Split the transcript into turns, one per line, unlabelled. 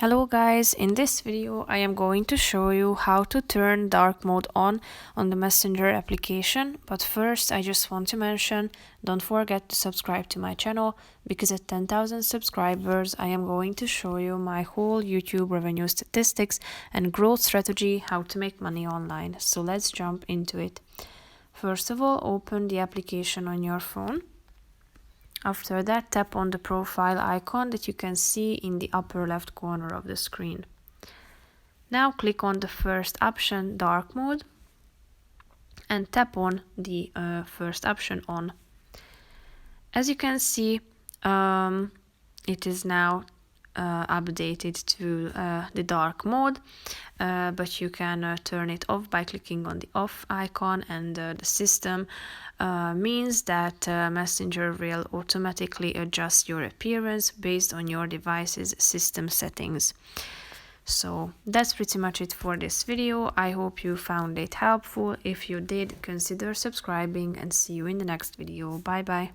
Hello guys, in this video I am going to show you how to turn dark mode on the Messenger application, but first I just want to mention, don't forget to subscribe to my channel, because at 10,000 subscribers I am going to show you my whole YouTube revenue statistics and growth strategy, how to make money online. So let's jump into it. First of all, open the application on your phone. After that, tap on the profile icon that you can see in the upper left corner of the screen. Now click on the first option, dark mode, and tap on the first option, on. As you can see, it is now updated to the dark mode, but you can turn it off by clicking on the off icon, and the system means that Messenger will automatically adjust your appearance based on your device's system settings. So that's pretty much it for this video. I hope you found it helpful. If you did, consider subscribing, and see you in the next video. Bye bye.